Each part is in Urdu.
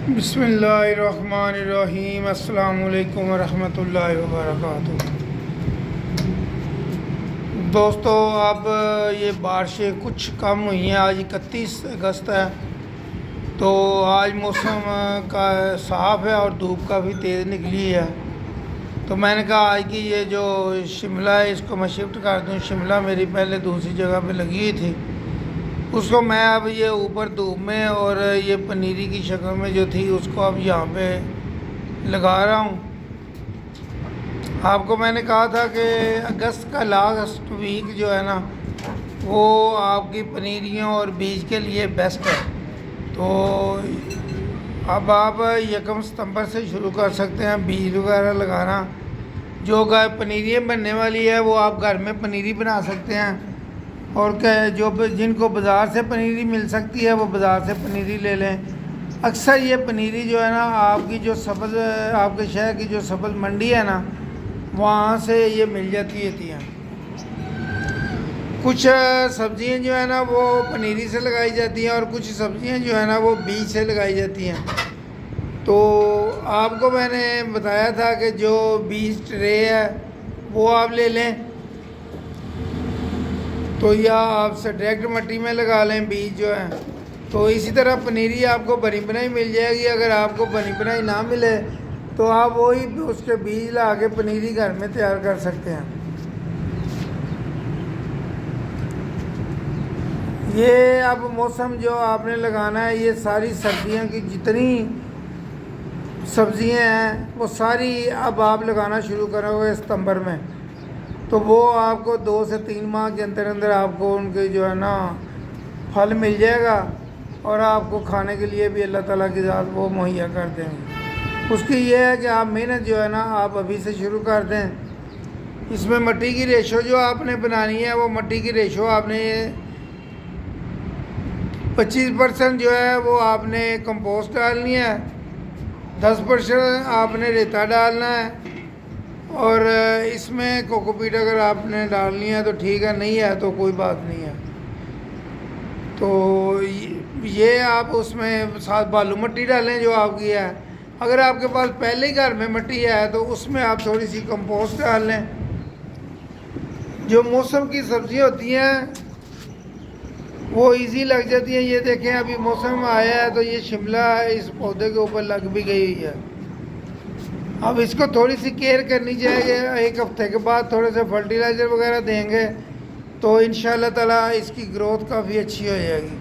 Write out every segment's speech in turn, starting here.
بسم اللہ الرحمن الرحیم۔ السلام علیکم ورحمۃ اللہ وبرکاتہ۔ دوستو، اب یہ بارشیں کچھ کم ہوئی ہیں۔ آج 31 اگست ہے، تو آج موسم کا صاف ہے اور دھوپ کافی تیز نکلی ہے۔ تو میں نے کہا آج کی یہ جو شملہ ہے اس کو میں شفٹ کر دوں۔ شملہ میری پہلے دوسری جگہ پہ لگی ہوئی تھی، اس کو میں اب یہ اوپر دھوپ میں اور یہ پنیری کی شکل میں جو تھی اس کو اب یہاں پہ لگا رہا ہوں۔ آپ کو میں نے کہا تھا کہ اگست کا لاسٹ ویک جو ہے نا وہ آپ کی پنیریوں اور بیج کے لیے بیسٹ ہے۔ تو اب آپ 1 ستمبر سے شروع کر سکتے ہیں بیج وغیرہ لگانا۔ جو پنیریاں بننے والی ہے وہ آپ گھر میں پنیری بنا سکتے ہیں، اور جو جن کو بازار سے پنیری مل سکتی ہے وہ بازار سے پنیری لے لیں۔ اکثر یہ پنیری جو ہے نا آپ کی جو سبز آپ کے شہر کی جو سبز منڈی ہے نا وہاں سے یہ مل جاتی ہیں۔ کچھ سبزیاں جو ہے نا وہ پنیری سے لگائی جاتی ہیں اور کچھ سبزیاں جو ہے نا وہ بیج سے لگائی جاتی ہیں۔ تو آپ کو میں نے بتایا تھا کہ جو بیج ٹرے ہے وہ آپ لے لیں، تو یا آپ سے ڈائریکٹ مٹی میں لگا لیں بیج جو ہے۔ تو اسی طرح پنیری آپ کو بنی بنائی مل جائے گی۔ اگر آپ کو بنی بنائی نہ ملے تو آپ وہی اس کے بیج لا کے پنیری گھر میں تیار کر سکتے ہیں۔ یہ اب موسم جو آپ نے لگانا ہے، یہ ساری سبزیاں کی جتنی سبزیاں ہیں وہ ساری اب آپ لگانا شروع کرو گے ستمبر میں، تو وہ آپ کو 2 سے 3 ماہ کے اندر اندر آپ کو ان کے جو ہے نا پھل مل جائے گا، اور آپ کو کھانے کے لیے بھی اللہ تعالیٰ کی ذات وہ مہیا کر دیں گے۔ اس کی یہ ہے کہ آپ محنت جو ہے نا آپ ابھی سے شروع کر دیں۔ اس میں مٹی کی ریشو جو آپ نے بنانی ہے وہ مٹی کی ریشو آپ نے 25% جو ہے وہ آپ نے کمپوسٹ ڈالنی ہے، 10% آپ نے ریتا ڈالنا ہے، اور اس میں کوکو پیٹ اگر آپ نے ڈالنی ہے تو ٹھیک ہے، نہیں ہے تو کوئی بات نہیں ہے۔ تو یہ آپ اس میں ساتھ بالو مٹی ڈالیں جو آپ کی ہے۔ اگر آپ کے پاس پہلے ہی گھر میں مٹی ہے تو اس میں آپ تھوڑی سی کمپوسٹ ڈال لیں۔ جو موسم کی سبزیاں ہوتی ہیں وہ ایزی لگ جاتی ہیں۔ یہ دیکھیں ابھی موسم آیا ہے تو یہ شملہ اس پودے کے اوپر لگ بھی گئی ہوئی ہے۔ اب اس کو تھوڑی سی کیئر کرنی چاہیے۔ 1 ہفتے کے بعد تھوڑے سے فرٹیلائزر وغیرہ دیں گے تو انشاءاللہ تعالیٰ اس کی گروتھ کافی اچھی ہو جائے گی،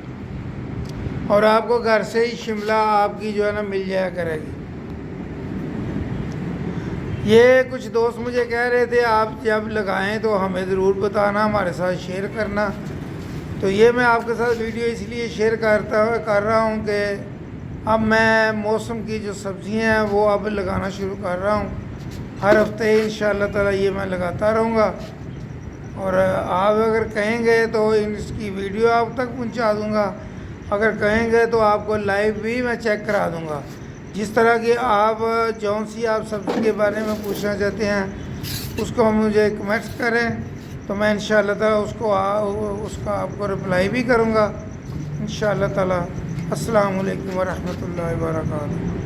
اور آپ کو گھر سے ہی شملہ آپ کی جو ہے نا مل جایا کرے گی۔ یہ کچھ دوست مجھے کہہ رہے تھے آپ جب لگائیں تو ہمیں ضرور بتانا، ہمارے ساتھ شیئر کرنا۔ تو یہ میں آپ کے ساتھ ویڈیو اس لیے شیئر کر رہا ہوں کہ اب میں موسم کی جو سبزیاں ہیں وہ اب لگانا شروع کر رہا ہوں۔ ہر ہفتے انشاءاللہ تعالیٰ یہ میں لگاتا رہوں گا، اور آپ اگر کہیں گے تو اس کی ویڈیو آپ تک پہنچا دوں گا۔ اگر کہیں گے تو آپ کو لائیو بھی میں چیک کرا دوں گا۔ جس طرح کہ آپ جون سی آپ سبزی کے بارے میں پوچھنا چاہتے ہیں اس کو مجھے کمنٹس کریں، تو میں انشاءاللہ تعالیٰ اس کا آپ کو رپلائی بھی کروں گا انشاءاللہ تعالیٰ۔ السلام علیکم ورحمۃ اللہ وبرکاتہ۔